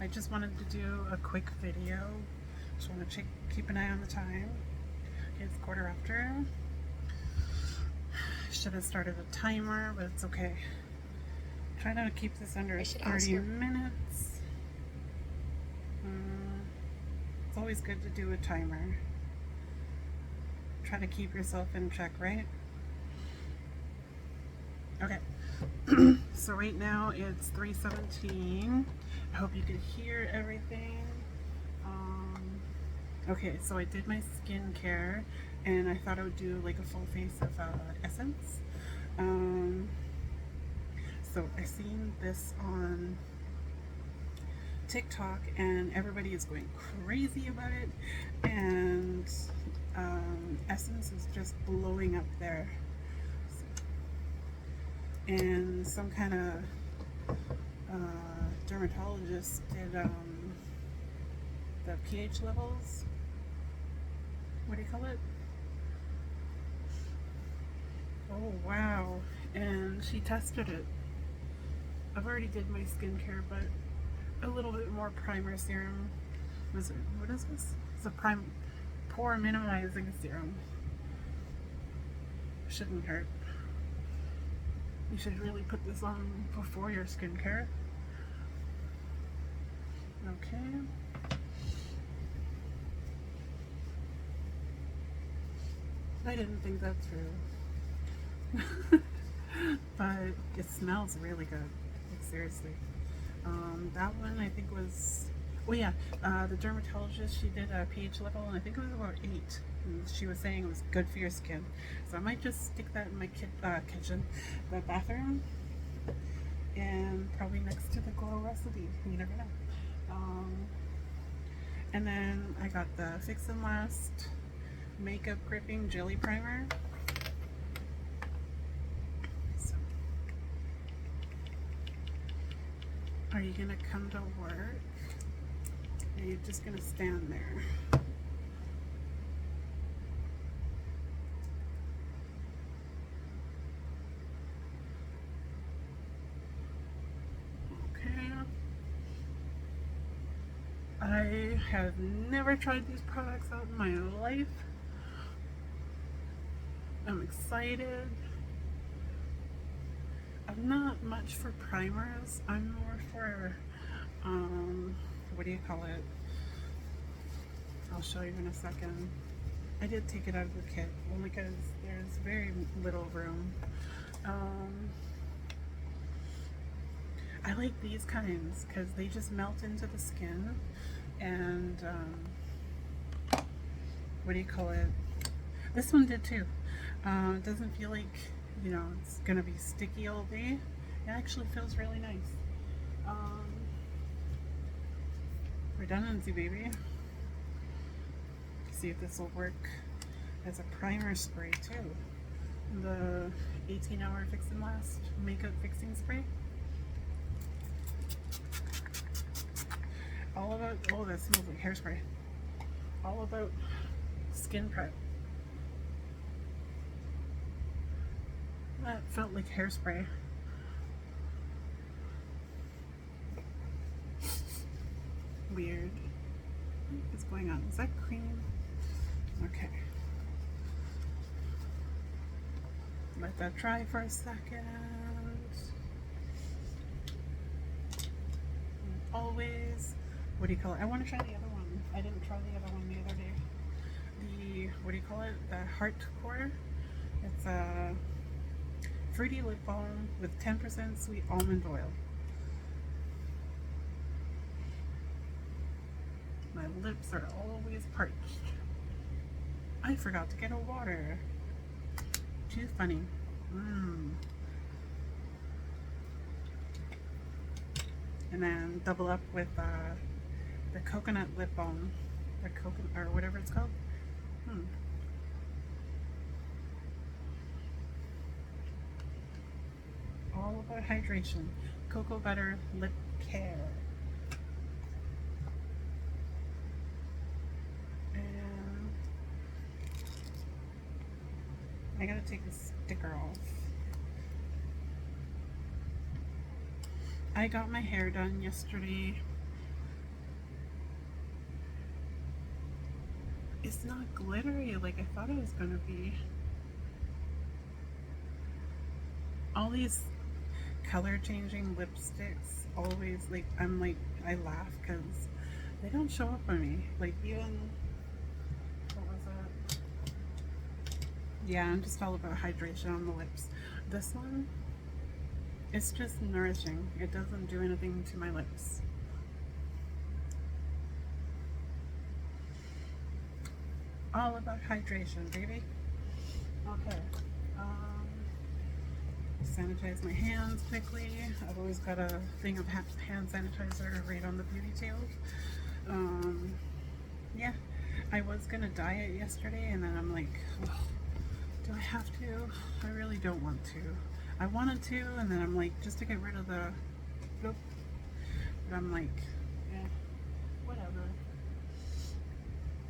I just wanted to do a quick video. Just want to keep an eye on the time. It's 1/4 after. Should have started a timer, but it's okay. Try to keep this under 30 minutes. It's always good to do a timer. Try to keep yourself in check, right? Okay. So right now it's 3:17. I hope you can hear everything. Okay, so I did my skincare and I thought I would do like a full face of Essence. So I seen this on TikTok and everybody is going crazy about it, and Essence is just blowing up there. And some kind of dermatologist did the pH levels. What do you call it? Oh wow! And she tested it. I've already did my skincare, but a little bit more primer serum. Was it? What is this? It's a pore minimizing serum. Shouldn't hurt. You should really put this on before your skincare. Okay. I didn't think that through. But it smells really good. Like, seriously. That one I think was, oh yeah, the dermatologist, she did a pH level and I think it was about 8. And she was saying it was good for your skin. So I might just stick that in my kitchen, the bathroom, and probably next to the Glow Recipe. You never know. And then I got the Fix and Last Makeup Gripping Jelly Primer. So, are you gonna come to work? Or are you just gonna stand there? I have never tried these products out in my life. I'm excited. I'm not much for primers. I'm more for, what do you call it? I'll show you in a second. I did take it out of the kit only because there's very little room. I like these kinds because they just melt into the skin, and what do you call it? This one did too. It doesn't feel like, you know, it's gonna be sticky all day. It actually feels really nice. Redundancy, baby. See if this will work as a primer spray too. The 18-hour Fix and Last Makeup Fixing Spray. All about, oh, that smells like hairspray. All about skin prep. That felt like hairspray. Weird. What's going on? Is that cream? Okay. Let that dry for a second. And always, what do you call it? I want to try the other one. I didn't try the other one the other day. The, what do you call it? The Heartcore. It's a fruity lip balm with 10% sweet almond oil. My lips are always parched. I forgot to get a water. Too funny. And then double up with the coconut lip balm, the coconut, or whatever it's called. All about hydration. Cocoa butter lip care. And I gotta take the sticker off. I got my hair done yesterday. It's not glittery like I thought it was gonna be. All these color changing lipsticks always, like, I'm like, I laugh because they don't show up on me. Like, even, what was it? Yeah, I'm just all about hydration on the lips. This one, it's just nourishing. It doesn't do anything to my lips. All about hydration, baby. Okay. Um, Sanitize my hands quickly. I've always got a thing of hand sanitizer right on the beauty table. Um, yeah, I was gonna diet yesterday, and then I'm like, oh, do I have to? I really don't want to. I wanted to, and then I'm like, just to get rid of the, nope. But I'm like, yeah, whatever.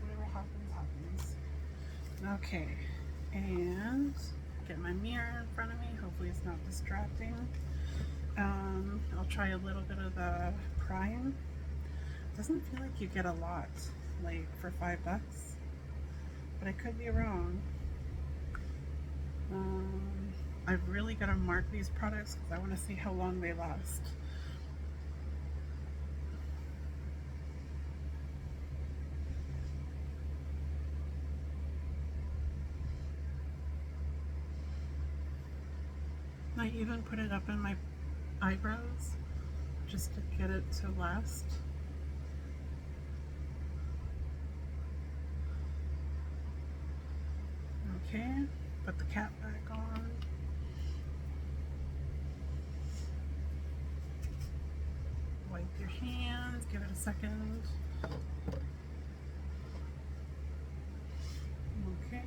Whatever happens, happens. Okay, and get my mirror in front of me. Hopefully it's not distracting. I'll try a little bit of the prime. Doesn't feel like you get a lot, like for $5, but I could be wrong. I've really got to mark these products because I want to see how long they last. I even put it up in my eyebrows just to get it to last. Okay, put the cap back on. Wipe your hands, give it a second. Okay,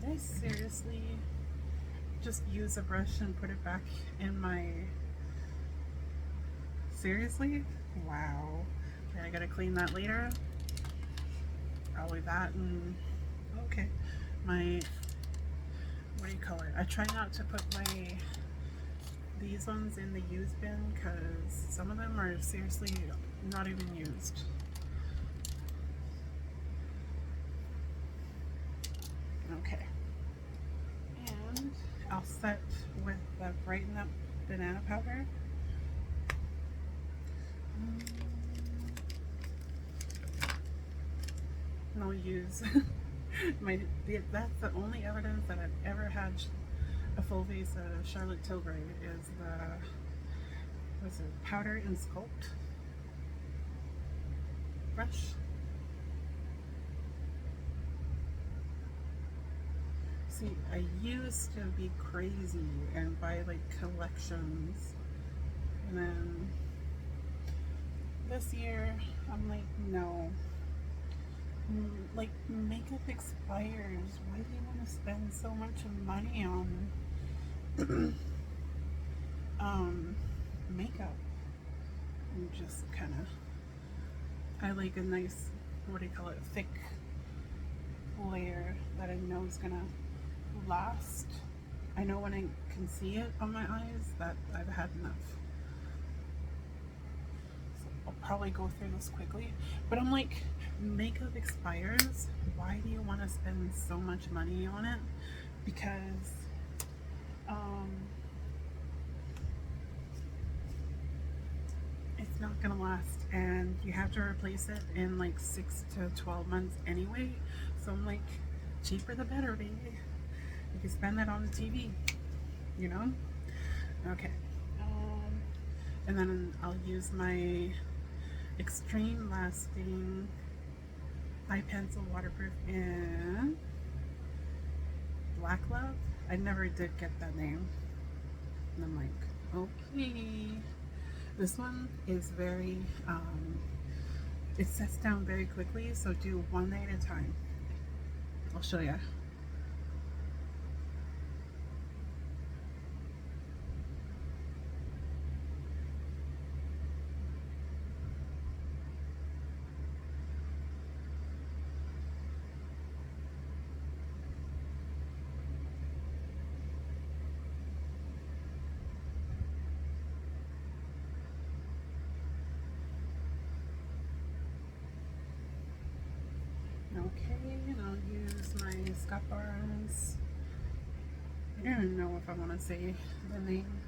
did I seriously just use a brush and put it back in my... Seriously? Wow. Okay, I gotta clean that later. Probably that and... Okay. My... What do you call it? I try not to put these ones in the used bin because some of them are seriously not even used. Okay. And I'll set with the Brighten Up banana powder. And I'll use that's the only evidence that I've ever had a full face of Charlotte Tilbury is the, what's it, Powder and Sculpt brush. See, I used to be crazy and buy like collections, and then this year I'm like, no. Like, makeup expires. Why do you want to spend so much money on makeup? And just kind of, I like a nice, what do you call it, thick layer that I know is gonna last. I know when I can see it on my eyes that I've had enough. So I'll probably go through this quickly, but I'm like, makeup expires. Why do you want to spend so much money on it? Because it's not gonna last, and you have to replace it in like 6 to 12 months anyway. So I'm like, cheaper the better, baby. You can spend that on the TV, you know? Okay. And then I'll use my Extreme Lasting Eye Pencil Waterproof in Black Love. I never did get that name. And I'm like, okay. This one is very, it sets down very quickly, so do one at a time. I'll show you. Okay, Buscaparas. I don't even know if I want to say the name,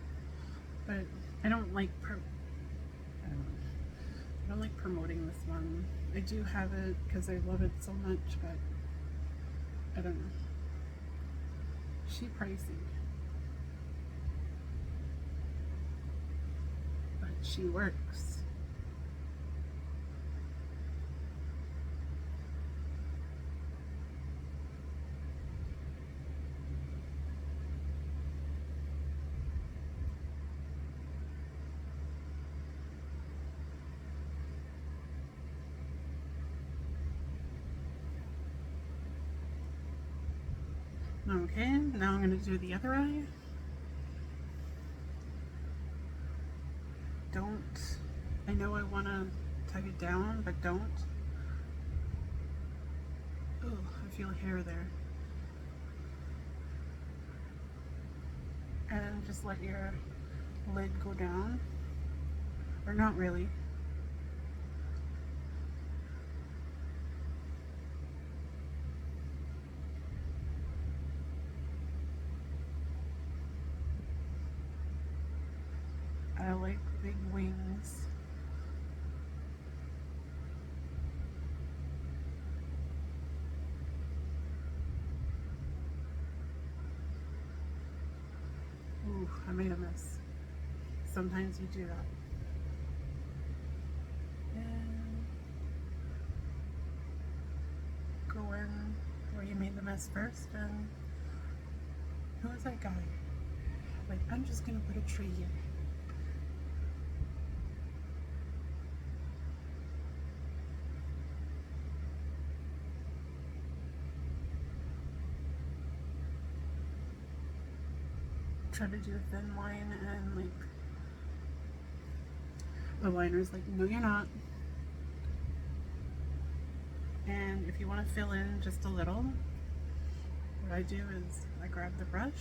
but I don't like I don't know. I don't like promoting this one. I do have it because I love it so much, but I don't know. She pricey, but she works. Okay, now I'm going to do the other eye. Don't, I know I want to tug it down, but don't. Oh, I feel hair there. And just let your lid go down. Or not really. I like big wings. Ooh, I made a mess. Sometimes you do that. And go in where you made the mess first. And who is that guy? Like, I'm just gonna put a tree here. Try to do a thin line, and like the liner's like, no you're not. And if you want to fill in just a little, what I do is I grab the brush,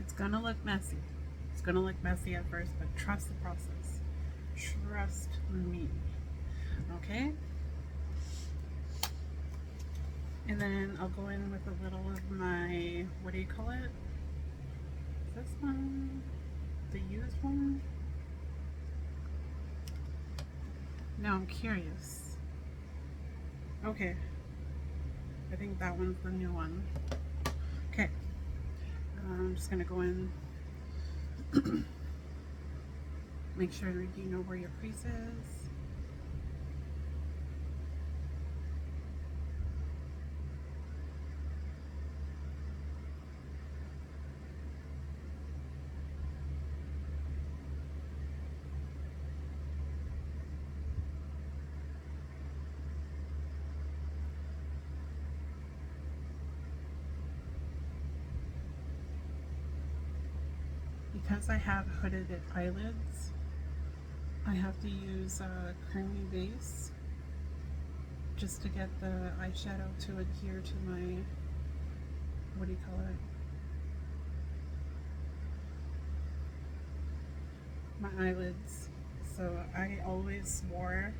it's gonna look messy. It's gonna look messy at first, but trust the process. Trust me. Okay? And then I'll go in with a little of my, what do you call it? Is this one? The used one? No, I'm curious. Okay. I think that one's the new one. Okay. I'm just gonna go in. Make sure you know where your crease is. Because I have hooded eyelids, I have to use a creamy base just to get the eyeshadow to adhere to my, what do you call it? My eyelids. So I always swore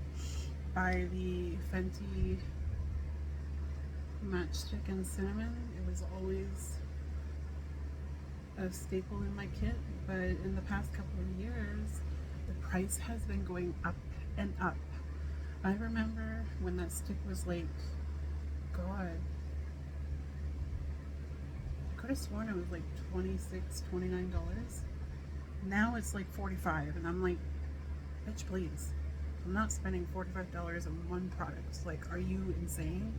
by the Fenty Matchstick and Cinnamon. It was always a staple in my kit, but in the past couple of years the price has been going up and up. I remember when that stick was like, God, I could have sworn it was like $26, $29. Now it's like $45, and I'm like, bitch, please. I'm not spending $45 on one product. Like, are you insane?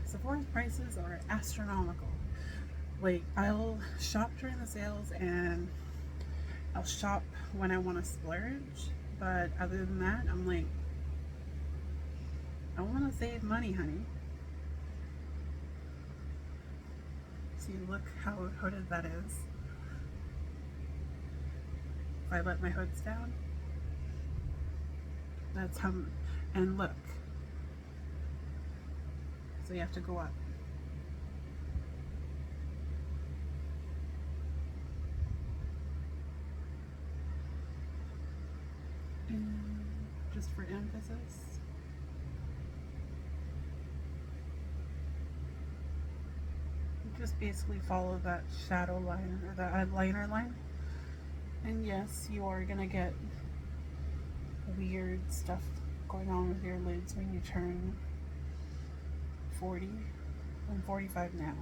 Sephora's prices are astronomical. Like, I'll shop during the sales and I'll shop when I want to splurge, but other than that, I'm like, I want to save money, honey. See, look how hooded that is. If I let my hoods down, that's how, and look. So you have to go up. And just for emphasis. Just basically follow that shadow line or the liner line. And yes, you are gonna get weird stuff going on with your lids when you turn 40. I'm 45 now.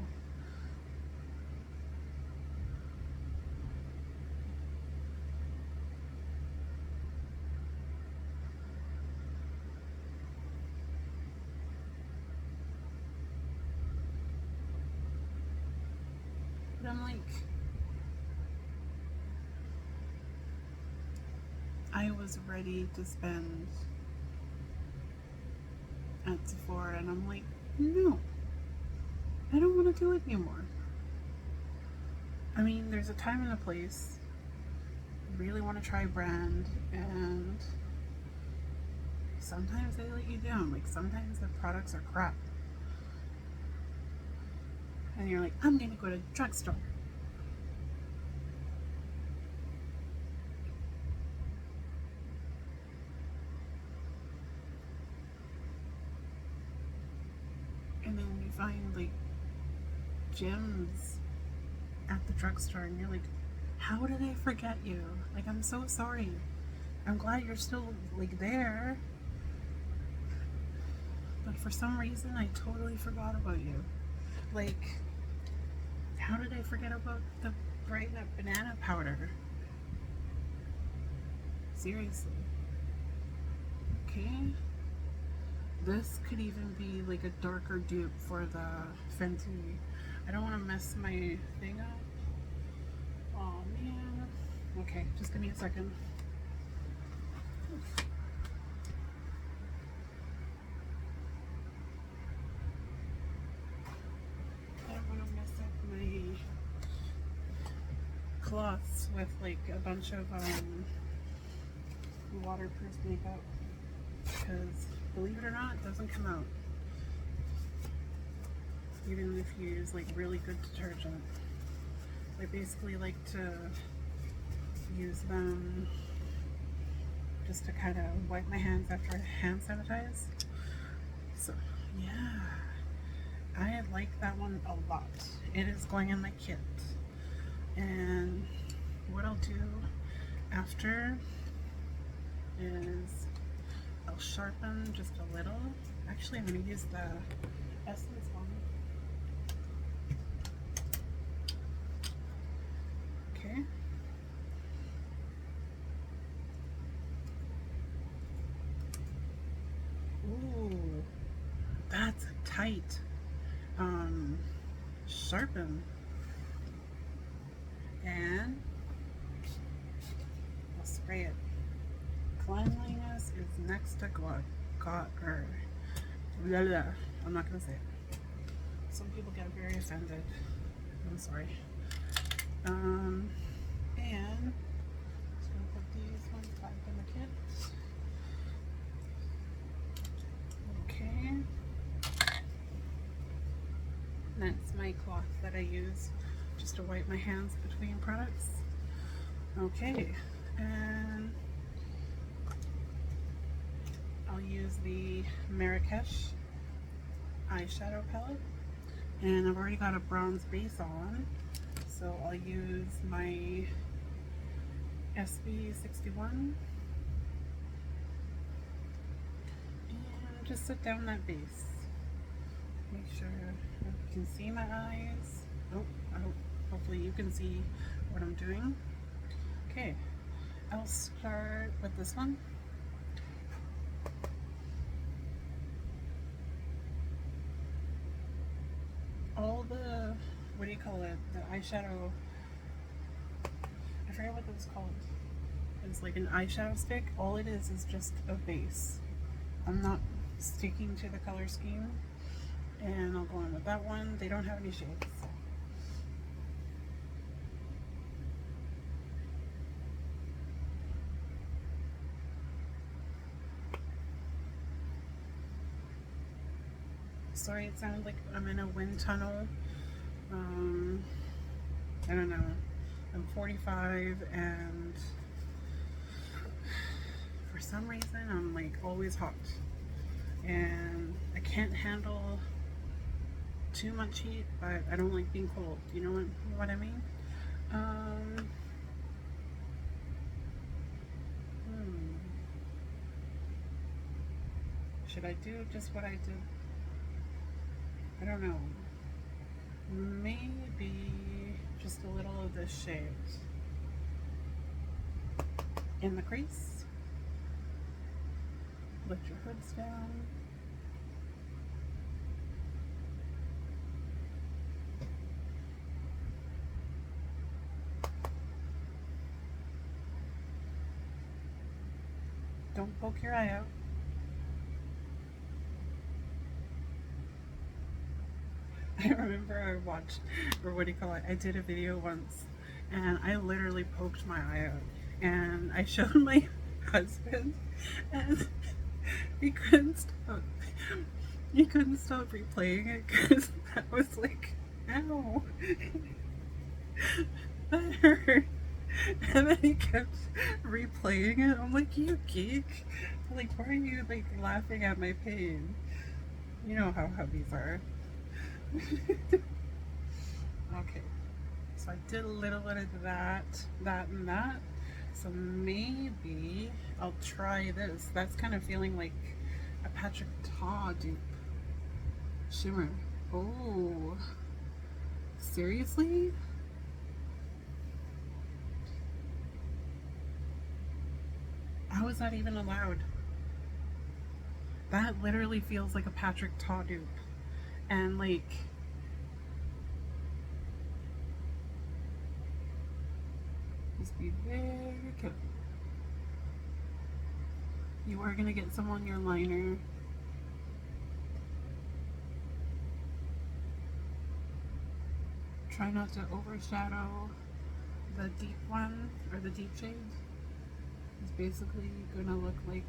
But I'm like, I was ready to spend at Sephora, and I'm like, no, I don't want to do it anymore. I mean, there's a time and a place. I really want to try brand, and sometimes they let you down. Like, sometimes the products are crap. And you're like, I'm gonna go to the drugstore. And then you find like gems at the drugstore, and you're like, how did I forget you? Like, I'm so sorry. I'm glad you're still like there, but for some reason I totally forgot about you. Like, how did I forget about the Brighten Up banana powder? Seriously. Okay. This could even be like a darker dupe for the Fenty. I don't want to mess my thing up. Oh man. Okay, just give me a second. I don't want to mess up my cloths with like a bunch of waterproof makeup, because believe it or not, it doesn't come out even if you use like really good detergent. I basically like to use them just to kind of wipe my hands after I hand sanitize. So yeah, I like that one a lot. It is going in my kit. And what I'll do after is I'll sharpen just a little. Actually, I'm going to use the Essence one. Okay. Ooh, that's a tight sharpen. And I'll spray it. Cleanliness is next to I'm not gonna say it. Some people get very offended. I'm sorry. And just gonna put these ones back in the kit. Okay. That's my cloth that I use just to wipe my hands between products. Okay, and I'll use the Marrakesh eyeshadow palette, and I've already got a bronze base on, so I'll use my SB61 and just set down that base. Make sure you can see my eyes. Oh, hopefully you can see what I'm doing. Okay, I'll start with this one. All the, what do you call it? The eyeshadow, I forget what that's called. It's like an eyeshadow stick. All it is just a base. I'm not sticking to the color scheme. And I'll go in with that one. They don't have any shades. Sorry, it sounded like I'm in a wind tunnel. I don't know. I'm 45 and for some reason I'm like always hot. And I can't handle too much heat, but I don't like being cold. You know what I mean? Should I do just what I did? I don't know. Maybe just a little of this shade in the crease. Lift your hoods down. Don't poke your eye out. I remember I watched, or what do you call it, I did a video once and I literally poked my eye out and I showed my husband and he couldn't stop. He couldn't stop replaying it because that was like, ow, that hurt. And then he kept replaying it. I'm like, you geek. Like, why are you like laughing at my pain? You know how hubbies are. Okay, so I did a little bit of that, and that. So maybe I'll try this. That's kind of feeling like a Patrick Ta dupe shimmer. Oh, seriously? How is that even allowed? That literally feels like a Patrick Ta dupe. And like, just be very careful. You are gonna get some on your liner. Try not to overshadow the deep one, or the deep shade. It's basically gonna look like,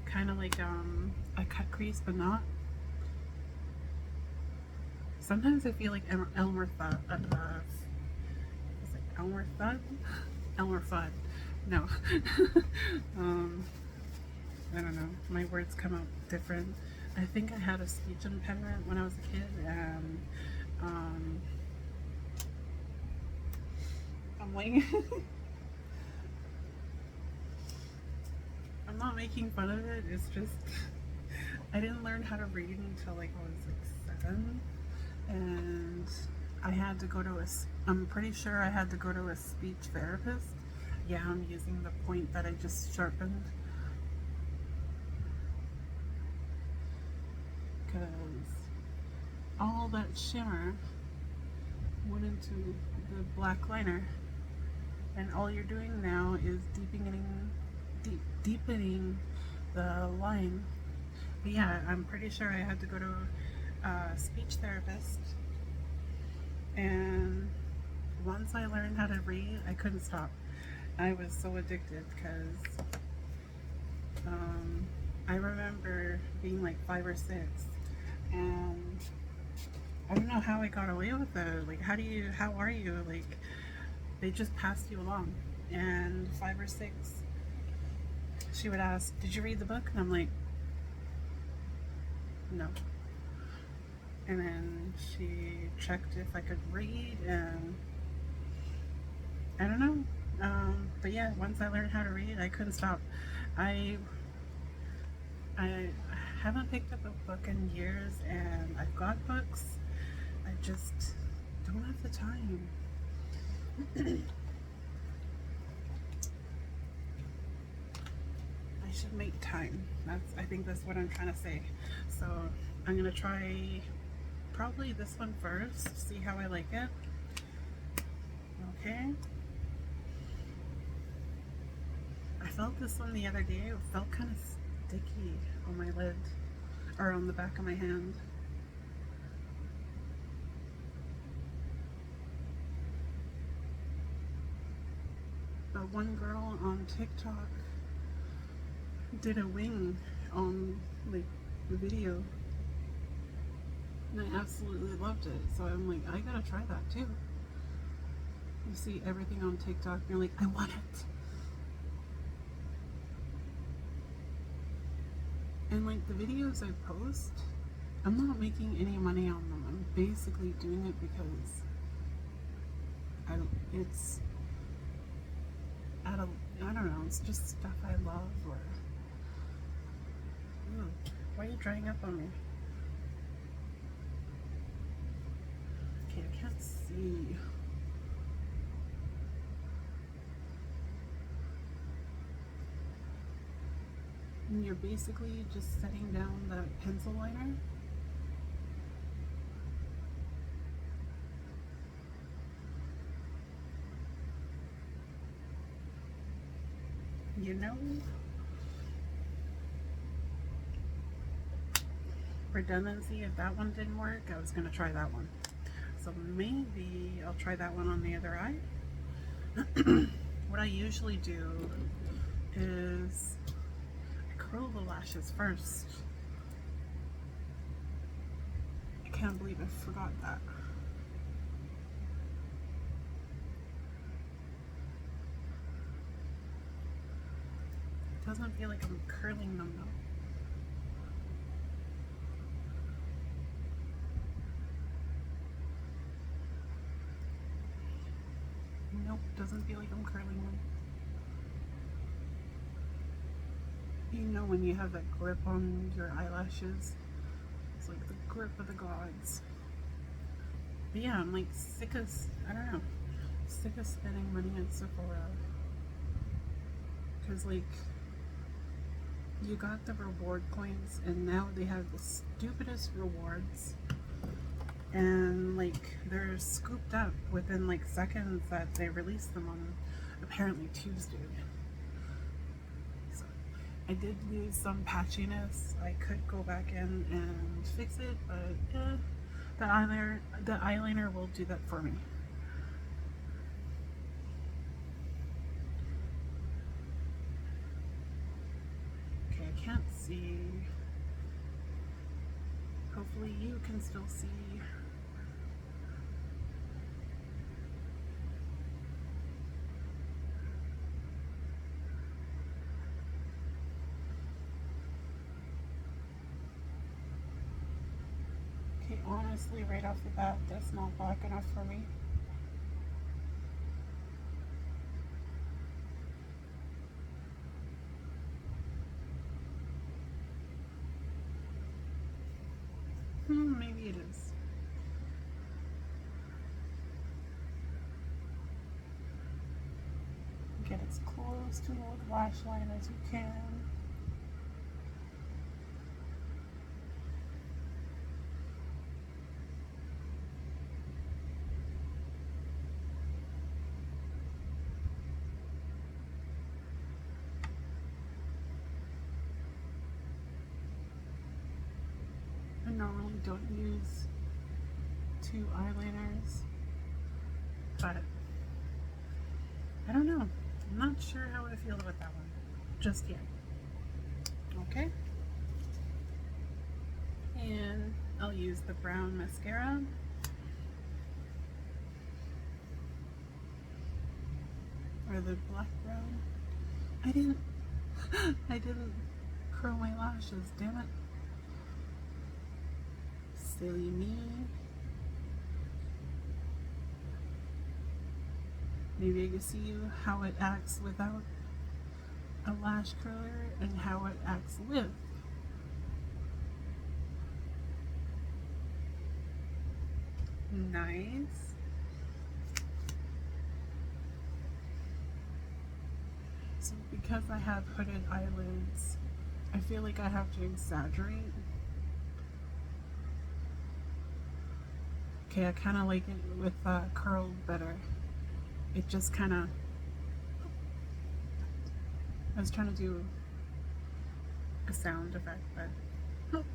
kind of like a cut crease, but not. Sometimes I feel like Elmer Fudd. Is it Elmer Fudd? Elmer Fudd. No. I don't know. My words come out different. I think I had a speech impediment when I was a kid, and I'm like, I'm not making fun of it. It's just I didn't learn how to read until like I was like 7. And I had to go to I'm pretty sure I had to go to a speech therapist. Yeah, I'm using the point that I just sharpened. Because all that shimmer went into the black liner. And all you're doing now is deepening the line. But yeah, I'm pretty sure I had to go to a speech therapist, and once I learned how to read, I couldn't stop. I was so addicted because I remember being like 5 or 6, and I don't know how I got away with it. Like, how are you? Like, they just passed you along. And 5 or 6, she would ask, did you read the book? And I'm like, no. And then she checked if I could read, and I don't know. But yeah, once I learned how to read, I couldn't stop. I haven't picked up a book in years, and I've got books. I just don't have the time. I should make time. I think that's what I'm trying to say. So I'm gonna try probably this one first, see how I like it. Okay. I felt this one the other day. It felt kind of sticky on my lid, or on the back of my hand. But one girl on TikTok did a wing on like the video, and I absolutely loved it. So I'm like, I gotta try that too. You see everything on TikTok, and you're like, I want it. And like the videos I post, I'm not making any money on them. I'm basically doing it because it's I don't know, it's just stuff I love. Or why are you drying up on me? Okay, I can't see. And you're basically just setting down the pencil liner. You know, redundancy, if that one didn't work, I was going to try that one. So maybe I'll try that one on the other eye. What I usually do is I curl the lashes first. I can't believe I forgot that. It doesn't feel like I'm curling them though. Nope, doesn't feel like I'm curling them. You know when you have that grip on your eyelashes? It's like the grip of the gods. But yeah, I'm like sick of, I don't know, sick of spending money at Sephora. Because like, you got the reward coins and now they have the stupidest rewards. And like, they're scooped up within like seconds that they release them on apparently Tuesday. So I did lose some patchiness. I could go back in and fix it, but the eyeliner will do that for me. Okay, I can't see. Hopefully you can still see. Okay, honestly, right off the bat, that's not black enough for me. Maybe it is. Get as close to the lash line as you can. I normally don't use two eyeliners, but I don't know. I'm not sure how I feel about that one just yet. Okay. And I'll use the brown mascara. Or the black brown. I didn't curl my lashes, damn it. Silly me. Maybe I can see you how it acts without a lash curler and how it acts with. Nice. So because I have hooded eyelids, I feel like I have to exaggerate. Okay, I kind of like it with curled better. It just kind of, I was trying to do a sound effect, but nope.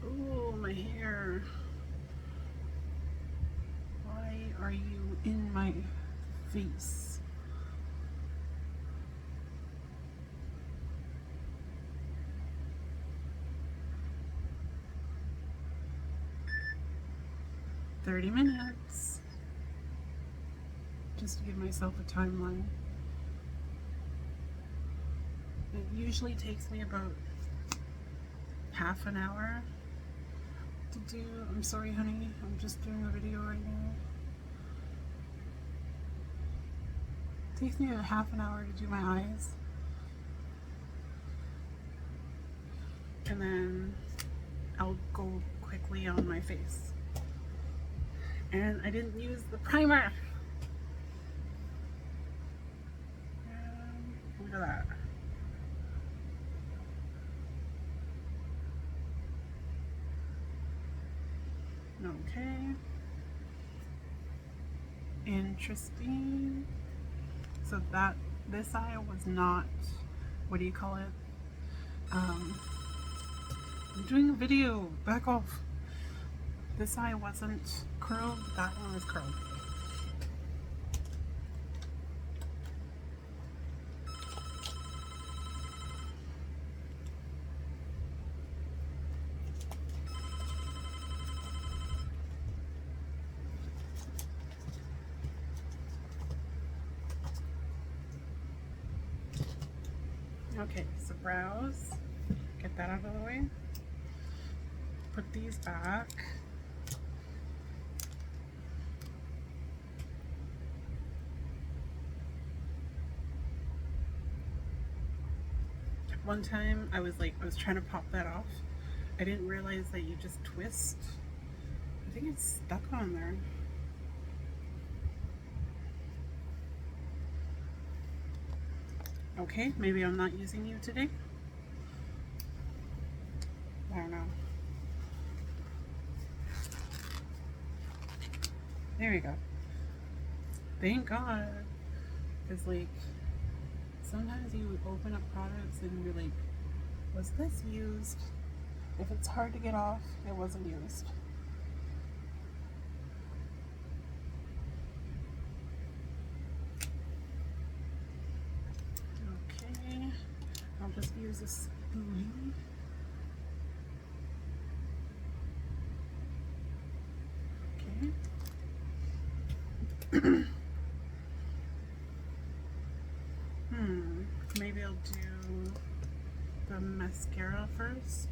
Oh, my hair. Why are you in my face? $30 minutes. Just to give myself a timeline. It usually takes me about half an hour to do. I'm sorry, honey. I'm just doing a video right now. It takes me about half an hour to do my eyes. And then I'll go quickly on my face. And I didn't use the primer. And look at that. Okay. Interesting. So this eye was not, what do you call it? I'm doing a video, back off. This eye wasn't curled, that one was curled. Okay, so brows, get that out of the way. Put these back. One time I was trying to pop that off. I didn't realize that you just twist. I think it's stuck on there. Okay, maybe I'm not using you today. I don't know. There you go. Thank God. Because like, sometimes you open up products and you're like, was this used? If it's hard to get off, it wasn't used. Okay, I'll just use a spoon. Okay. Maybe I'll do the mascara first.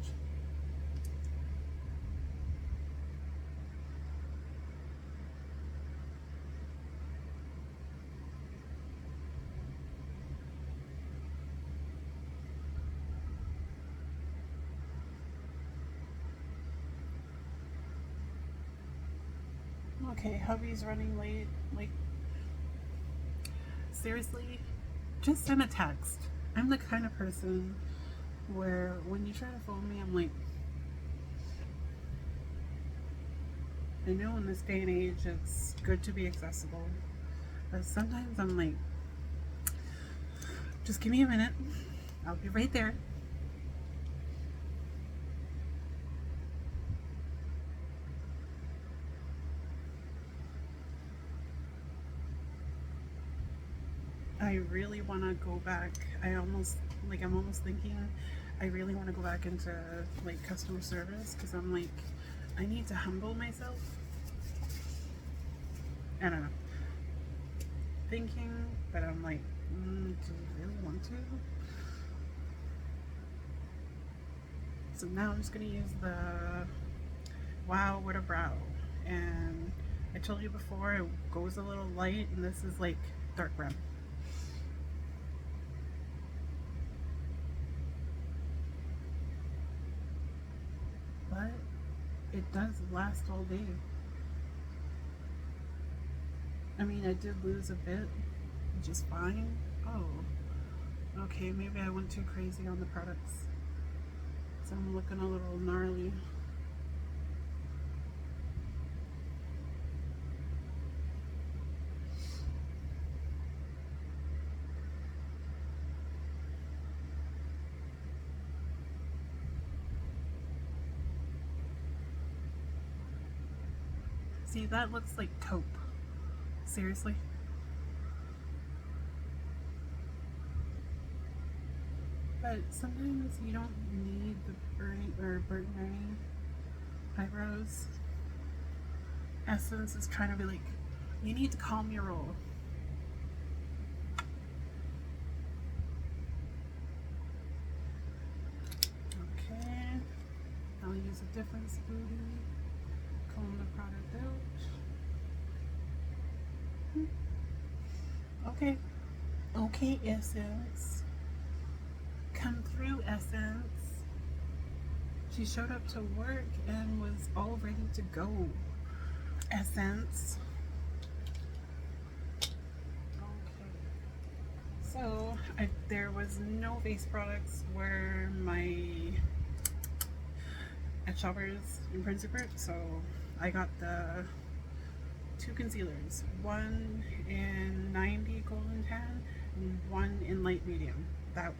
Okay, hubby's running late. Like, seriously, just send a text. I'm the kind of person where when you try to phone me, I'm like, I know in this day and age it's good to be accessible, but sometimes I'm like, just give me a minute. I'll be right there. I really want to go back. I'm almost thinking I really want to go back into like customer service, because I'm like, I need to humble myself. I don't know. Thinking, but I'm like, do you really want to? So now I'm just gonna use the Wow What a Brow, and I told you before it goes a little light, and this is like dark brown. But it does last all day. I mean, I did lose a bit, which is fine. Oh, okay, maybe I went too crazy on the products, so I'm looking a little gnarly. See, that looks like taupe. Seriously? But sometimes you don't need the Burnt Ernie eyebrows. Essence is trying to be like, you need to calm your roll. Okay, I'll use a different spoolie. Comb the product out. Okay. Okay, Essence. Come through, Essence. She showed up to work and was all ready to go. Essence. Okay. So, there was no face products where my at Shoppers in Prince Rupert, so I got the 2 concealers, one in 90 golden tan and one in light medium. That,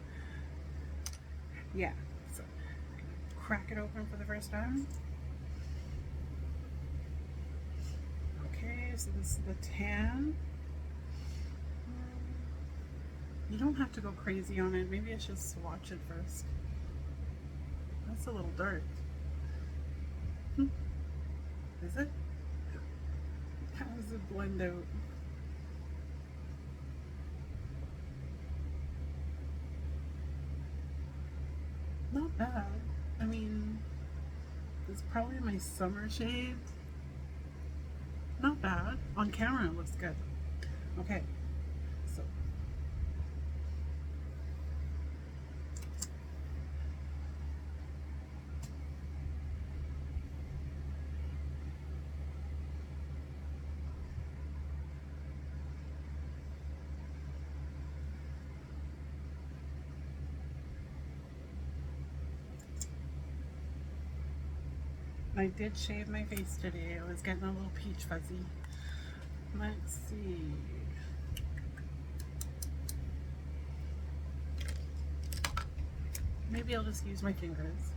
yeah, so crack it open for the first time. Okay, so this is the tan. You don't have to go crazy on it. Maybe I should swatch it first. That's a little dark. Is it? How does it blend out? Not bad. I mean, it's probably my summer shade. Not bad. On camera it looks good. Okay, so I did shave my face today. I was getting a little peach fuzzy. Let's see. Maybe I'll just use my fingers.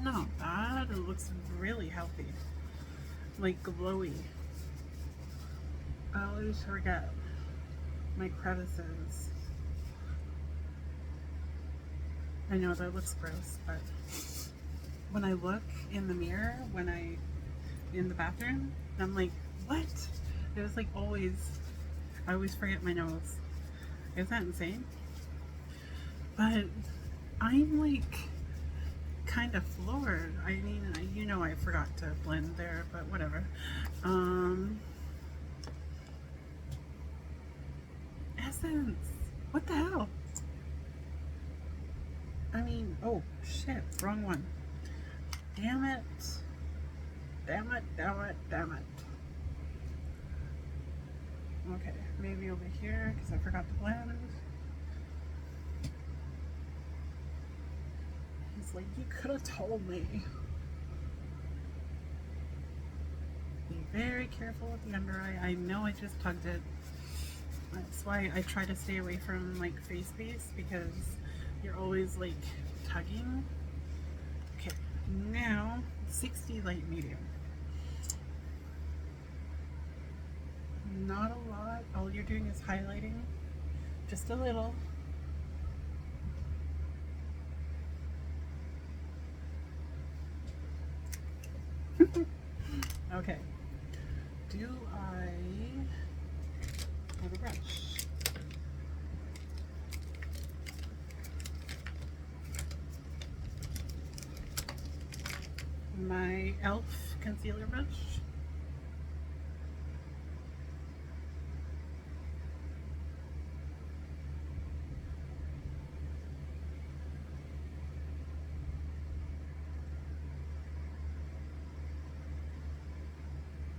Not bad. It looks really healthy. Like glowy. I always forget my crevices. I know that looks gross, but when I look in the mirror, in the bathroom, I'm like, what? It was like always, I always forget my nose. Isn't that insane? But I'm like kind of floored. I mean, you know, I forgot to blend there, but whatever. Essence. What the hell? I mean, oh shit, wrong one. Damn it. Damn it, damn it, damn it. Okay, maybe over here, because I forgot to blend. He's like, you could have told me. Be very careful with the under eye. I know I just tugged it. That's why I try to stay away from like face base, because you're always like tugging. Okay, now 60 light medium. Not a lot. All you're doing is highlighting, just a little. Okay. Do I have a brush? My e.l.f. concealer brush.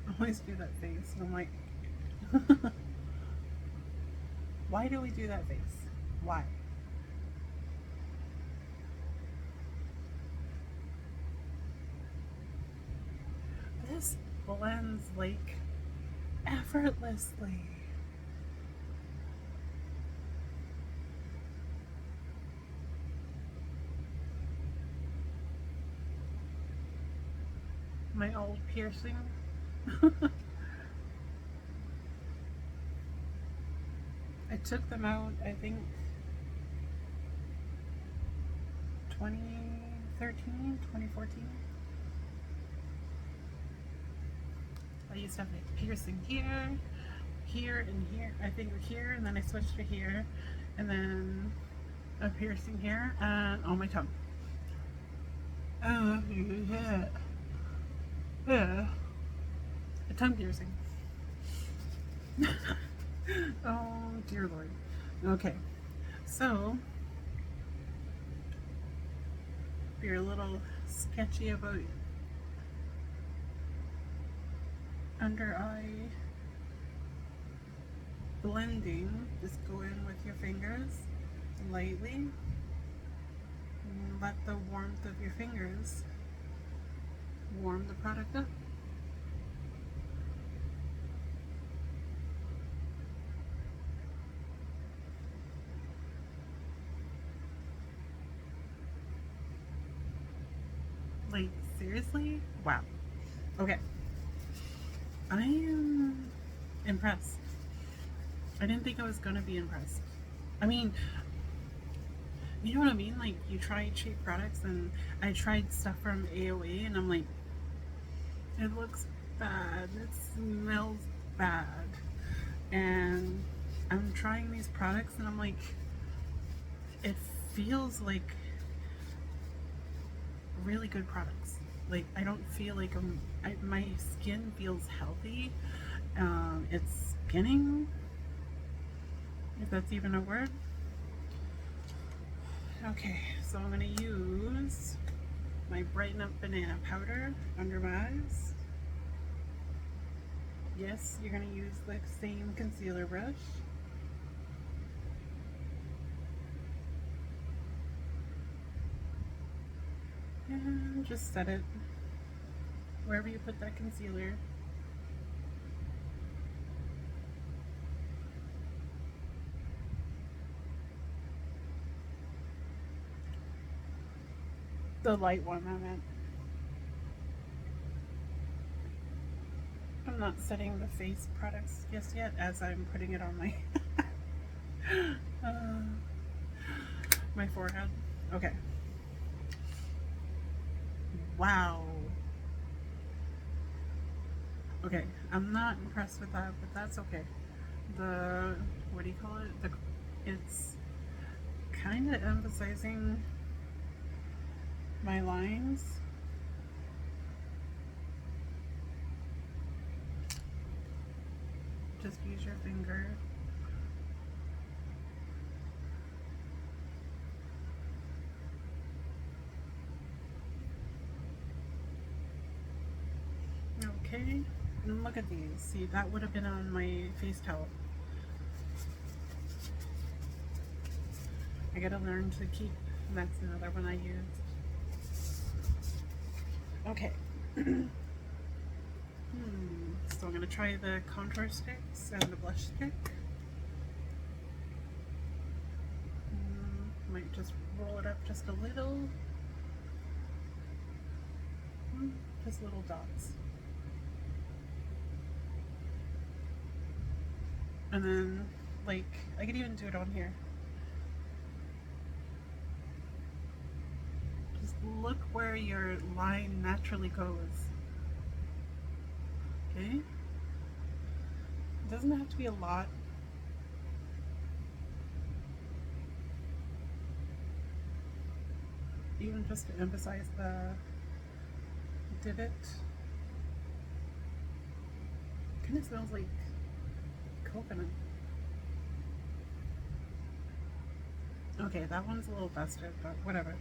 I always do that face, and I'm like, why do we do that face? Why? this blends like effortlessly. My old piercing. I took them out, I think, 2013, 2014. I used to have a piercing here, here, and here. I think here, and then I switched to here, and then a piercing here, and on my tongue. Yeah. Yeah. A tongue piercing. Oh, dear Lord. Okay. So, if you're a little sketchy about under eye blending, just go in with your fingers lightly and let the warmth of your fingers warm the product up. Like, seriously? Wow. Okay. I am impressed. I didn't think I was gonna be impressed. I mean, you know what I mean? Like, you try cheap products, and I tried stuff from AOA, and I'm like, it looks bad. It smells bad. And I'm trying these products, and I'm like, it feels like really good products. Like, I don't feel like my skin feels healthy. It's skinning, if that's even a word. Okay, so I'm gonna use my Brighten Up Banana Powder under my eyes. Yes, you're gonna use the same concealer brush. And just set it wherever you put that concealer. The light one, I meant. I'm not setting the face products just yet, as I'm putting it on my my forehead. Okay. Wow. Okay, I'm not impressed with that, but that's okay. The, what do you call it? It's kind of emphasizing my lines. Just use your finger. Okay, and look at these. See, that would have been on my face towel. I gotta learn to keep, that's another one I used. Okay. So I'm gonna try the contour sticks and the blush stick. Might just roll it up just a little. Just little dots. And then, like, I could even do it on here. Just look where your line naturally goes. Okay? It doesn't have to be a lot. Even just to emphasize the divot. Kind of smells like coconut. Okay, that one's a little busted, but whatever.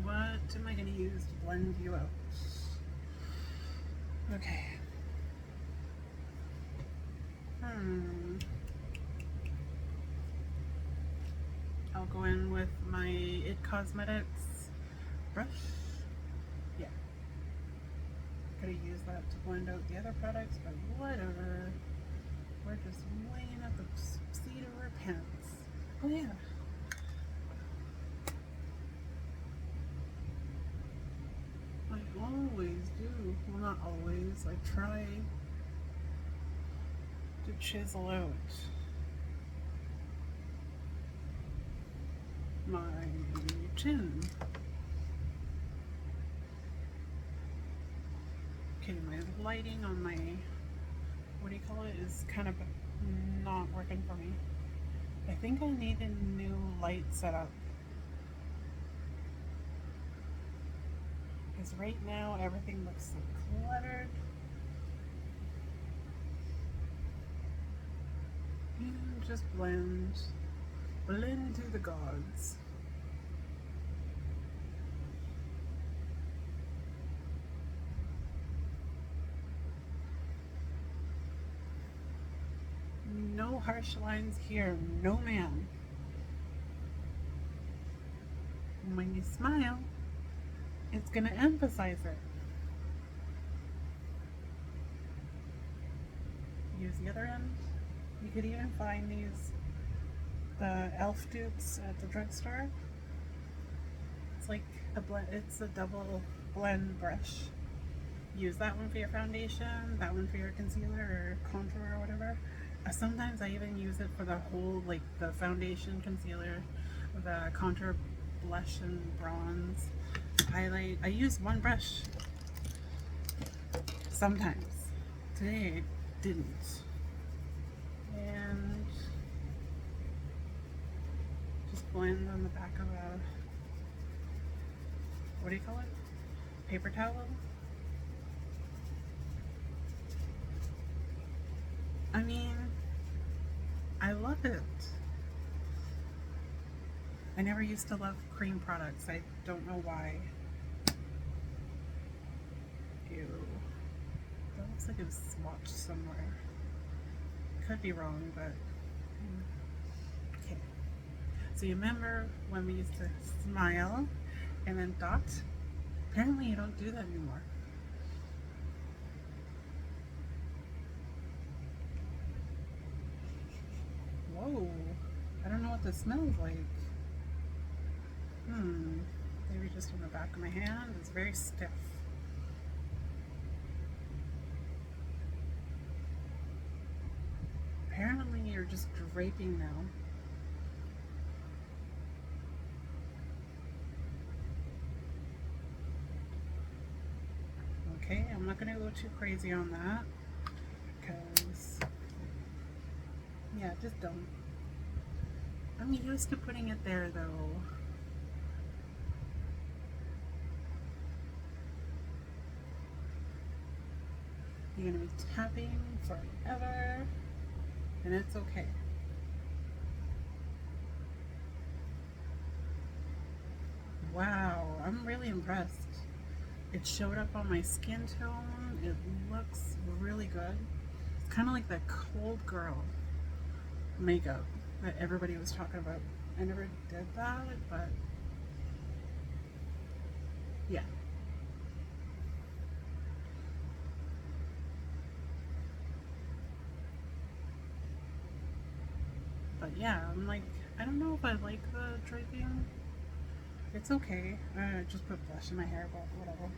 What am I going to use to blend you out? Okay. I'll go in with my It Cosmetics brush. Yeah. Could have used that to blend out the other products, but whatever. We're just weighing up the seat of our pants. Oh yeah. I always do. Well, not always. I try to chisel out my chin. Okay, my lighting on my, what do you call it, is kind of not working for me. I think I need a new light setup. Because right now everything looks so cluttered. And just blend to the gods. No harsh lines here, no ma'am. When you smile, it's gonna emphasize it. Use the other end. You could even find these, the elf dupes at the drugstore. It's like a blend, it's a double blend brush. Use that one for your foundation, that one for your concealer or contour or whatever. Sometimes I even use it for the whole, like the foundation, concealer, the contour, blush and bronze, highlight. I use one brush sometimes. Today I didn't. And just blend on the back of a, what do you call it? Paper towel. I mean, I love it. I never used to love cream products. I don't know why. Ew. That looks like it was swatched somewhere. Could be wrong, but okay. So you remember when we used to smile and then dot? Apparently you don't do that anymore. Whoa, I don't know what this smells like. Maybe just on the back of my hand. It's very stiff. Apparently you're just draping now. Okay, I'm not gonna go too crazy on that because, yeah, just don't. I'm used to putting it there though. You're gonna be tapping forever, and it's okay. Wow, I'm really impressed. It showed up on my skin tone. It looks really good. It's kind of like that cold girl makeup that everybody was talking about. I never did that, but yeah. But yeah, I'm like, I don't know if I like the draping. It's okay. I just put blush in my hair, but whatever.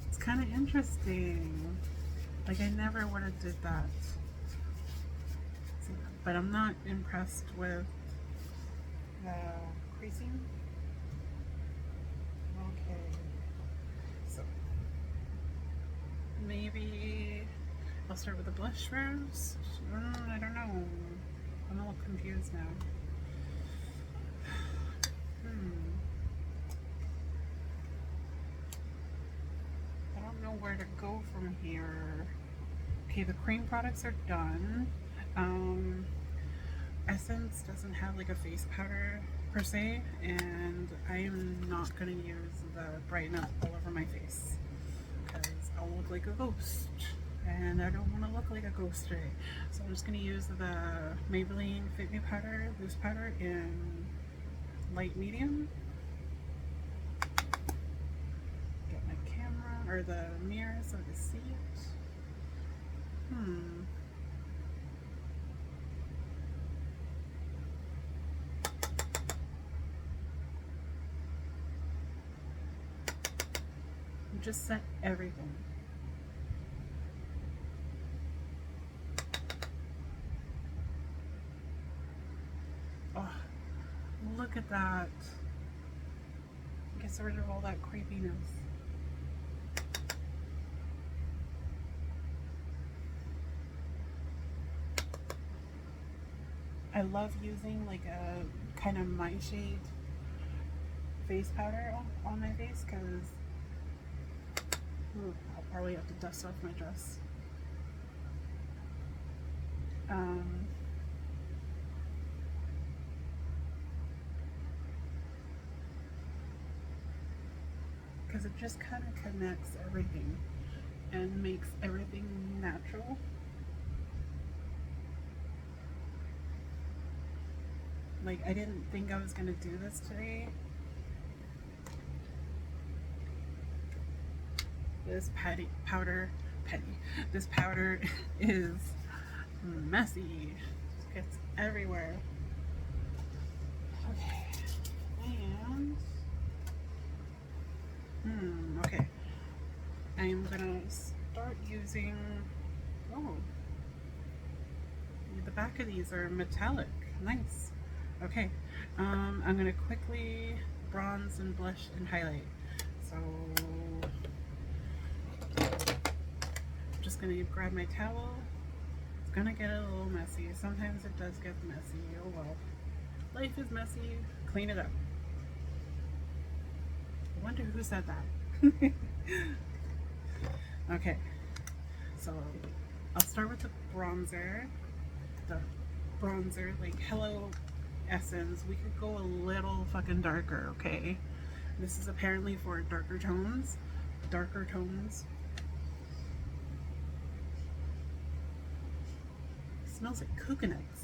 It's kind of interesting. Like, I never would have did that. But I'm not impressed with the creasing. Okay. So, maybe I'll start with the blush first. I don't know. I'm a little confused now. I don't know where to go from here. Okay, the cream products are done. Essence doesn't have like a face powder per se, and I am not going to use the Brighten Up all over my face because I'll look like a ghost, and I don't want to look like a ghost today. So I'm just going to use the Maybelline Fit Me powder, loose powder, in light medium. Get my camera or the mirror so to see it. Just set everything. Oh, look at that. Gets rid of all that creepiness. I love using like a kind of my shade face powder on my face because I'll probably have to dust off my dress. Because it just kind of connects everything and makes everything natural. Like, I didn't think I was gonna do this today. This this powder is messy. It gets everywhere. Okay, and okay, I'm gonna start using. Oh, the back of these are metallic. Nice. Okay, I'm gonna quickly bronze and blush and highlight. So I'm just gonna grab my towel. It's gonna get a little messy. Sometimes it does get messy. Oh well. Life is messy. Clean it up. I wonder who said that. Okay, so I'll start with the bronzer. Like Hello Essence. We could go a little fucking darker, okay? This is apparently for darker tones. It smells like coconuts.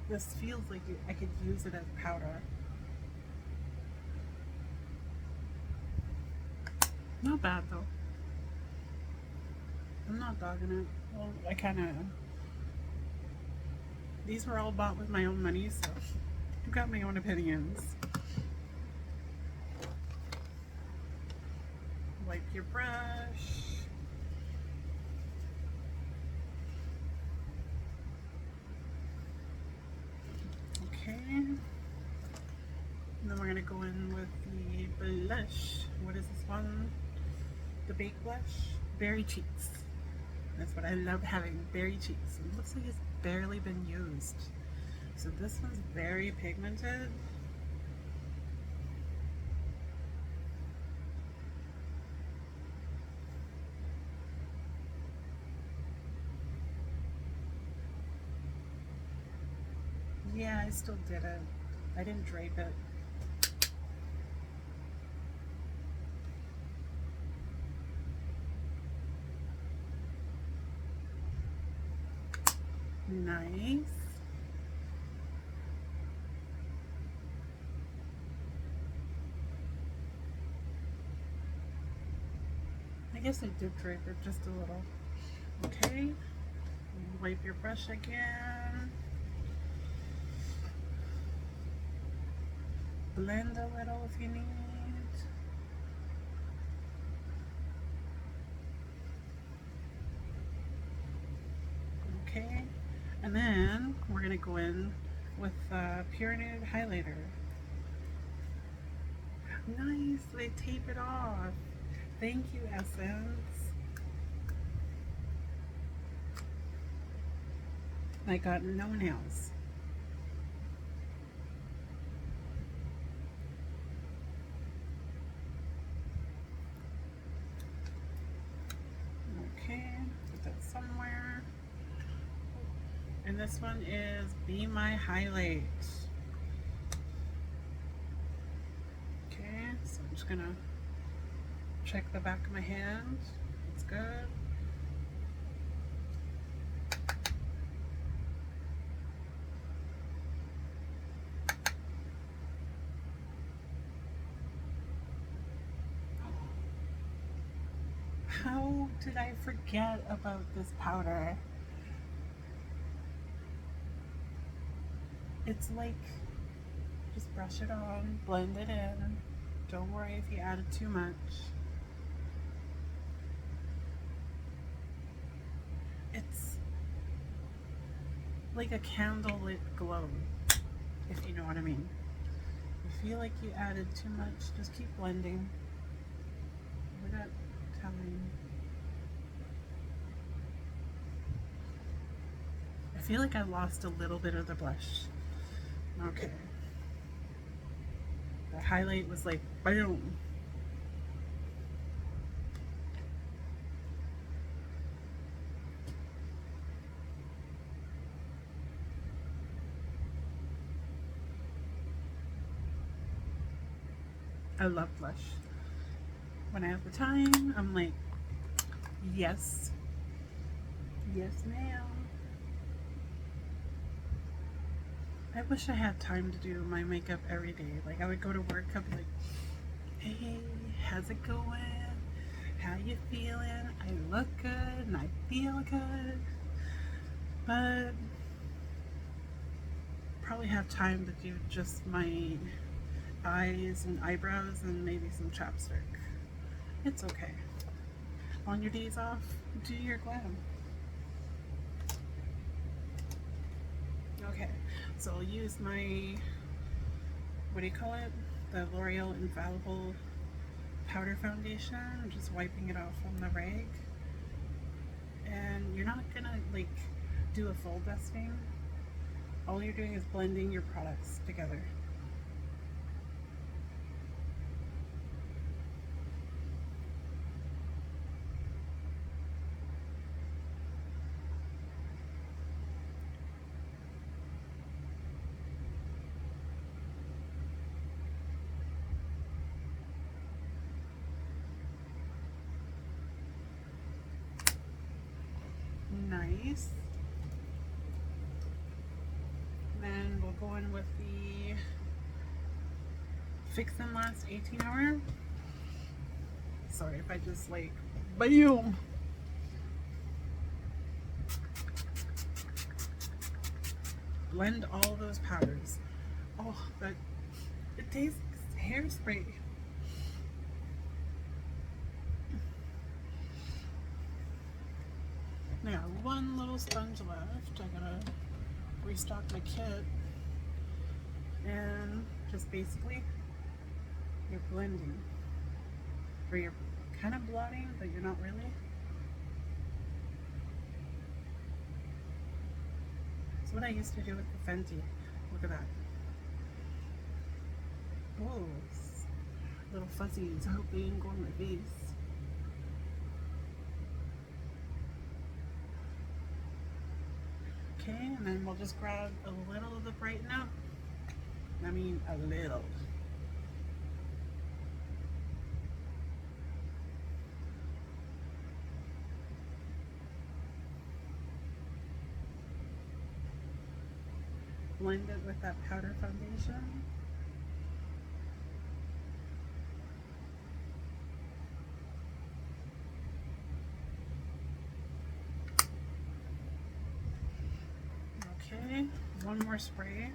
This feels like I could use it as powder. Not bad though. I'm not dogging it. Well, I kind of. These were all bought with my own money, so I've got my own opinions. Wipe your brush. And then we're going to go in with the blush. What is this one? The Baked Blush. Berry Cheeks. That's what I love having, berry cheeks. It looks like it's barely been used. So this one's very pigmented. Yeah, I still did it. I didn't drape it. Nice. I guess I did drape it just a little. Okay. Wipe your brush again. Blend a little if you need. Okay, and then we're gonna go in with Pure Nude highlighter. Nice, they tape it off. Thank you, Essence. I got no nails. Okay, put that somewhere. And this one is Be My Highlight. just gonna check the back of my hand. It's good. How did I forget about this powder? It's like, just brush it on, blend it in. Don't worry if you added too much. It's like a candlelit glow, if you know what I mean. If you feel like you added too much, just keep blending. We got time. I feel like I lost a little bit of the blush. Okay. The highlight was like, boom. I love blush. When I have the time, I'm like, yes. Yes, ma'am. I wish I had time to do my makeup every day. Like, I would go to work, I'd be like, hey, how's it going? How you feeling? I look good and I feel good. But probably have time to do just my eyes and eyebrows and maybe some chapstick. It's okay. On your days off, do your glam. Okay, so I'll use my, what do you call it? The L'Oreal Infallible Powder Foundation. I'm just wiping it off on the rag. And you're not gonna like do a full dusting. All you're doing is blending your products together. Nice. Then we'll go in with the Fix and Last 18 Hour. Sorry if I just like, boom. Blend all those powders. Oh, but it tastes like hairspray. I got one little sponge left. I gotta restock my kit. And just basically, you're blending. Or you're kind of blotting, but you're not really. That's what I used to do with the Fenty. Look at that. Oh, little fuzzies. I hope they didn't go on my face. Okay, and then we'll just grab a little of the Brighten Up. I mean, a little. Blend it with that powder foundation. Okay, one more spray.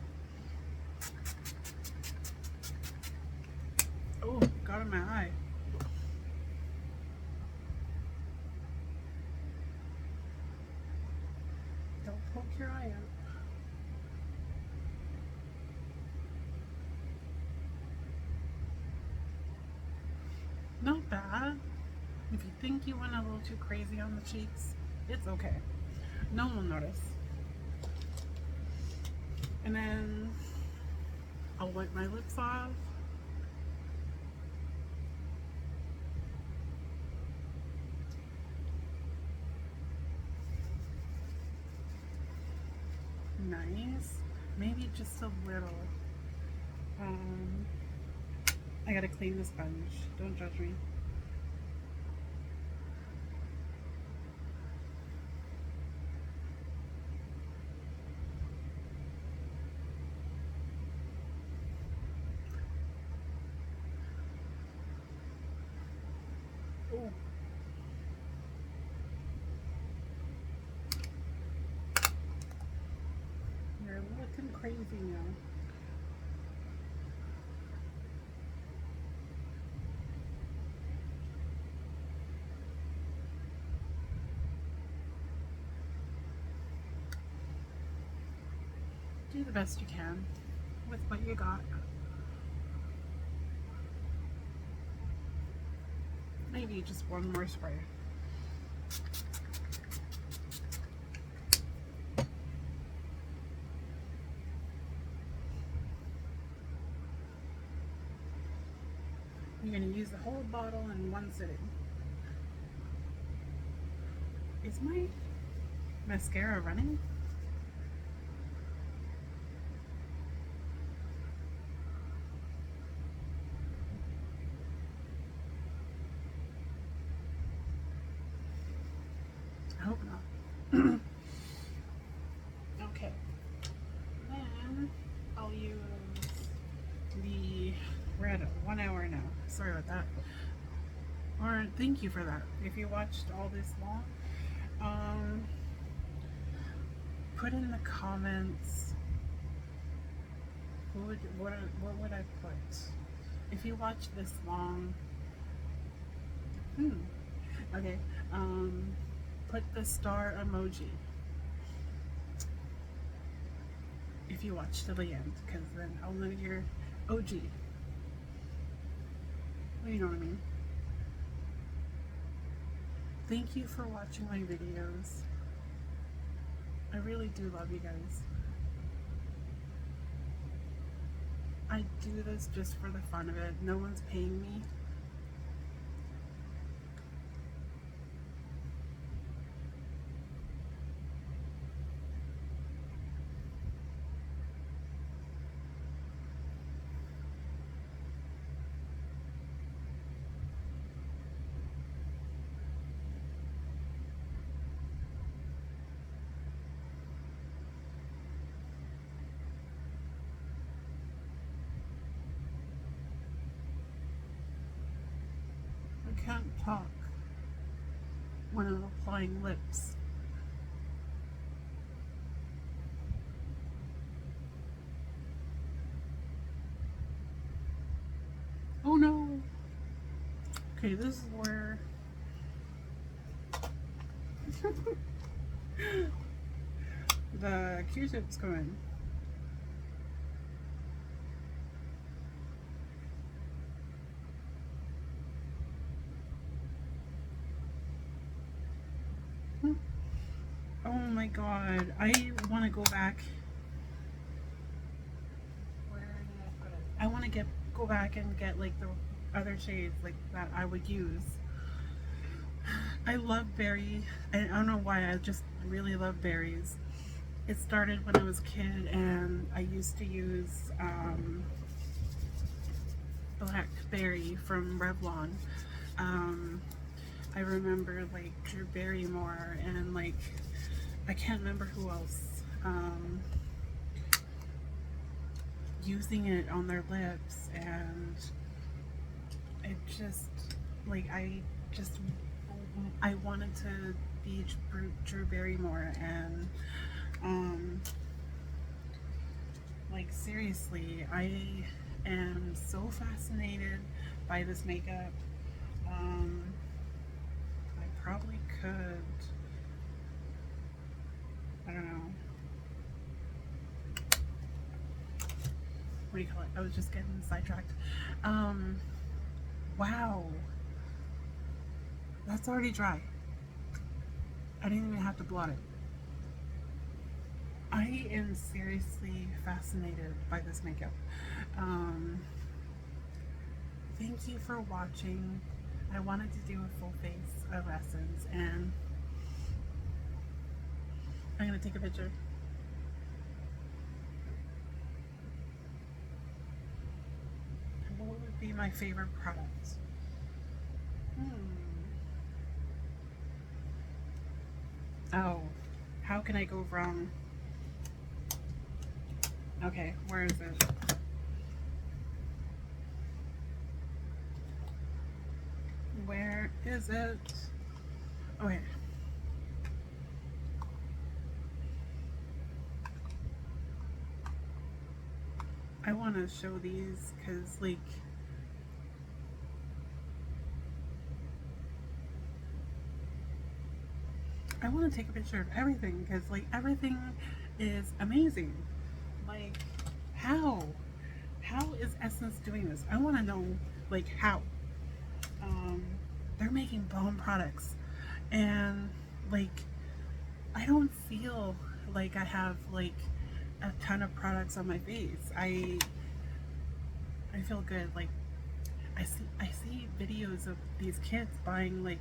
Oh, got in my eye. Don't poke your eye out. Not bad. If you think you went a little too crazy on the cheeks, it's okay. No one will notice. And then I'll wipe my lips off. Nice. Maybe just a little. I gotta clean the sponge. Don't judge me. Oh, you're looking crazy now. Do the best you can with what you got. Maybe just one more spray. You're going to use the whole bottle in one sitting. Is my mascara running? I hope not. Okay. Then I'll use the, we're at 1 hour now. Sorry about that. Or thank you for that. If you watched all this long, put in the comments what would I put if you watch this long. Okay. Put the star emoji if you watch to the end, because then I'll know you're OG. You know what I mean. Thank you for watching my videos. I really do love you guys. I do this just for the fun of it. No one's paying me. I can't talk when I'm applying lips. Oh no! Okay, this is where the Q-tips go in. Oh my god, I want to go back. Where did I put it? I want to go back and get like the other shades like that I would use. I love berry. I don't know why, I just really love berries. It started when I was a kid and I used to use Blackberry from Revlon. I remember like Drew Barrymore and like I can't remember who else using it on their lips, and it just like I wanted to be Drew Barrymore, and like seriously, I am so fascinated by this makeup. I probably could, I don't know, what do you call it? I was just getting sidetracked. Wow, that's already dry. I didn't even have to blot it. I am seriously fascinated by this makeup. Thank you for watching. I wanted to do a full face of Essence, and I'm going to take a picture. What would be my favorite product? Oh, how can I go wrong? Okay, where is it? Where is it? Okay. I want to show these because, like, I want to take a picture of everything because, like, everything is amazing. Like, how? How is Essence doing this? I want to know, like, how. Um, they're making bomb products, and like, I don't feel like I have like a ton of products on my face. I feel good. Like, I see videos of these kids buying like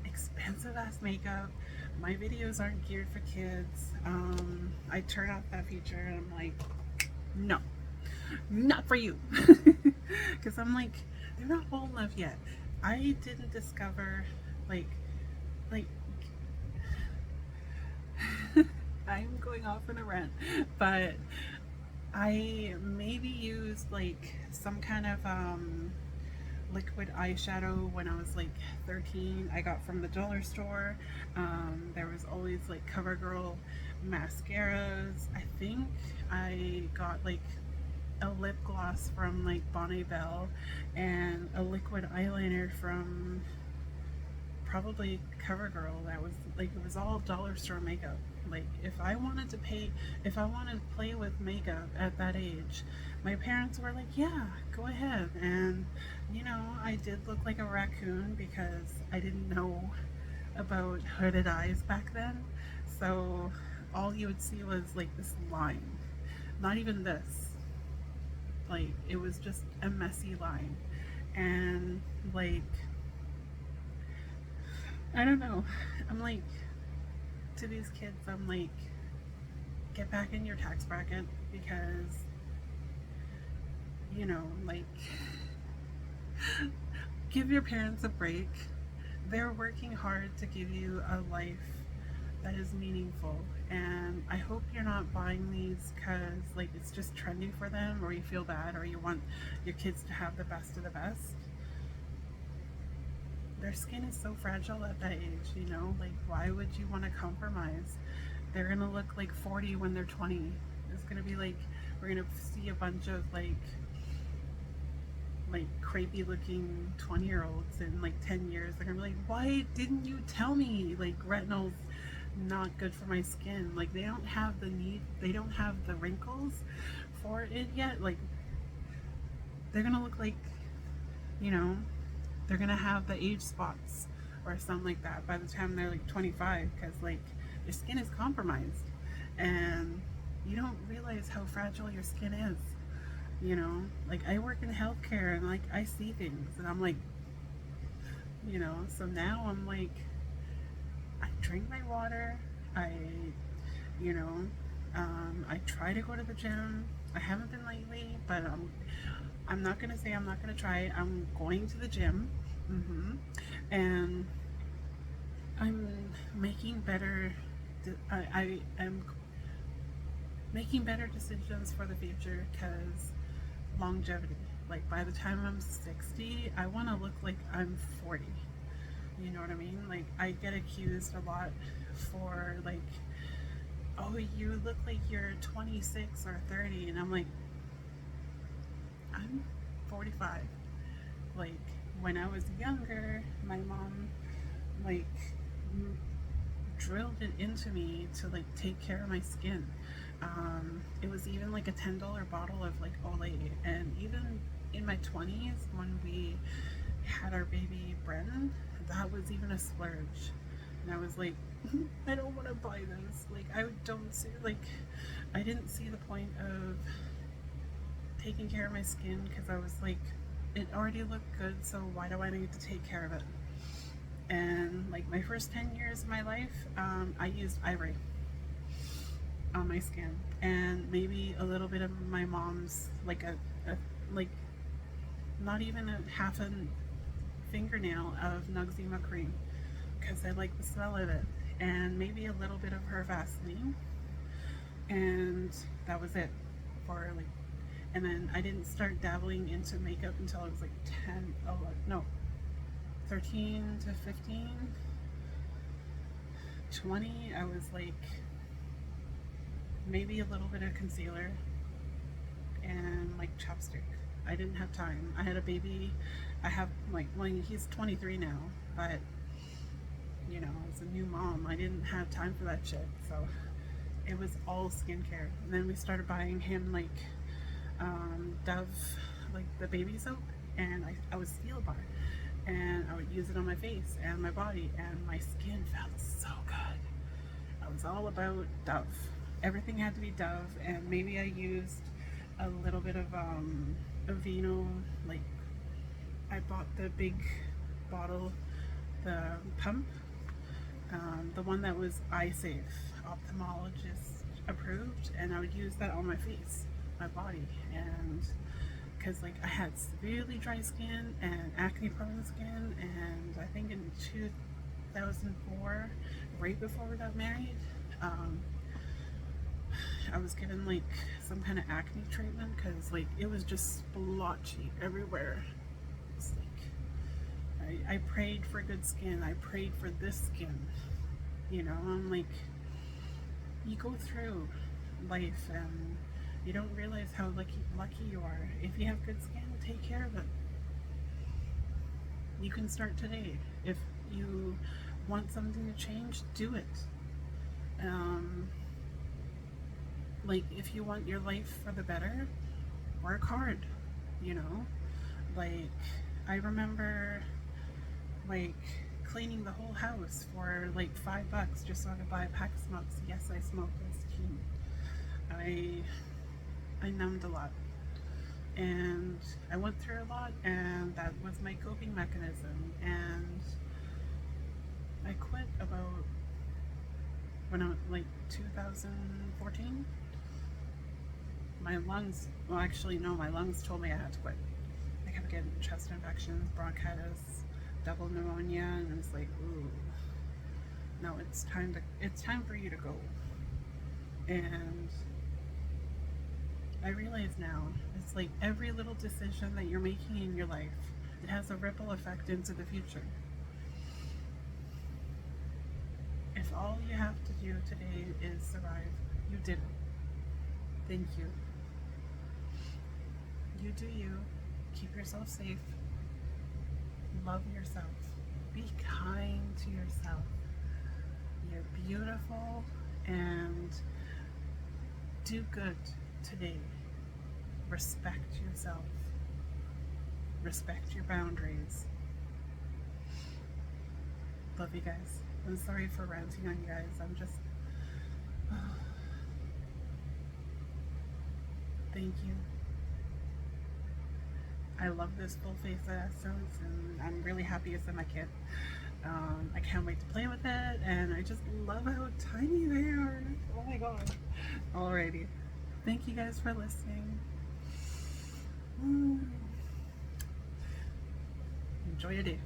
expensive ass makeup. My videos aren't geared for kids. I turn off that feature and I'm like, no, not for you. Because I'm like, they're not old enough yet. I didn't discover like like I'm going off on a rant, but I maybe used like some kind of liquid eyeshadow when I was like 13. I got from the dollar store. There was always like CoverGirl mascaras. I think I got like a lip gloss from like Bonne Bell and a liquid eyeliner from probably CoverGirl. That was like, it was all dollar store makeup. Like, if I wanted to play with makeup at that age, my parents were like, yeah, go ahead. And you know, I did look like a raccoon because I didn't know about hooded eyes back then. So all you would see was like this line, not even this. Like, it was just a messy line. And like, I don't know. I'm like, to these kids, I'm like, get back in your tax bracket because, you know, like, give your parents a break. They're working hard to give you a life that is meaningful. And I hope you're not buying these because, like, it's just trendy for them, or you feel bad, or you want your kids to have the best of the best. Their skin is so fragile at that age, you know? Like, why would you want to compromise? They're gonna look like 40 when they're 20. It's gonna be like, we're gonna see a bunch of like crepey looking 20-year-olds in like 10 years. They're gonna be like, why didn't you tell me? Like, retinol's not good for my skin. Like, they don't have the need, they don't have the wrinkles for it yet. Like, they're gonna look like, you know, they're gonna have the age spots or something like that by the time they're like 25, because like your skin is compromised and you don't realize how fragile your skin is, you know? Like, I work in healthcare and like I see things and I'm like, you know, so now I'm like, I drink my water, I, you know, I try to go to the gym. I haven't been lately, but I'm not gonna say I'm not gonna try it. I'm going to the gym. And I'm making better. I am making better decisions for the future because longevity. Like, by the time I'm 60, I want to look like I'm 40. You know what I mean? Like, I get accused a lot for like, oh, you look like you're 26 or 30, and I'm like, I'm 45. Like, when I was younger, my mom like drilled it into me to like take care of my skin. It was even like a $10 bottle of like Olay, and even in my 20s when we had our baby Brennan, that was even a splurge. And I was like, I don't want to buy this. Like, I don't see, like, I didn't see the point of taking care of my skin because I was like, it already looked good, so why do I need to take care of it? And like my first 10 years of my life, I used Ivory on my skin, and maybe a little bit of my mom's, like a like not even a half a fingernail of Noxzema cream because I like the smell of it, and maybe a little bit of her Vaseline, and that was it for like. And then I didn't start dabbling into makeup until I was like 10, 11, no, 13 to 15, 20. I was like maybe a little bit of concealer and like chapstick. I didn't have time. I had a baby. I have like, well, he's 23 now, but you know, as a new mom, I didn't have time for that shit. So it was all skincare. And then we started buying him like Dove, like the baby soap, and I would steal a bar, and I would use it on my face and my body, and my skin felt so good. I was all about Dove. Everything had to be Dove, and maybe I used a little bit of Aveeno. Like I bought the big bottle, the pump, the one that was eye safe, ophthalmologist approved, and I would use that on my face, my body, and because like I had severely dry skin and acne prone skin, and I think in 2004, right before we got married, I was given like some kind of acne treatment because like it was just splotchy everywhere. It's like I prayed for good skin. I prayed for this skin. You know, I'm like, you go through life and you don't realize how lucky you are. If you have good skin, take care of it. You can start today. If you want something to change, do it. Like if you want your life for the better, work hard, you know. Like I remember like cleaning the whole house for like $5 just so I could buy a pack of smokes. Yes, I smoked as a teen. I numbed a lot, and I went through a lot, and that was my coping mechanism. And I quit about when I was like 2014. My lungs, well actually no, my lungs told me I had to quit. I kept getting chest infections, bronchitis, double pneumonia, and I was like, ooh, no, it's time for you to go. And I realize now, it's like every little decision that you're making in your life, it has a ripple effect into the future. If all you have to do today is survive, you did it. Thank you. You do you. Keep yourself safe. Love yourself. Be kind to yourself. You're beautiful, and do good today. Respect yourself. Respect your boundaries. Love you guys. I'm sorry for ranting on you guys. I'm just... Thank you. I love this full face essence, and I'm really happy it's in my kit. I can't wait to play with it, and I just love how tiny they are. Oh my god. Alrighty. Thank you guys for listening. Enjoy your day.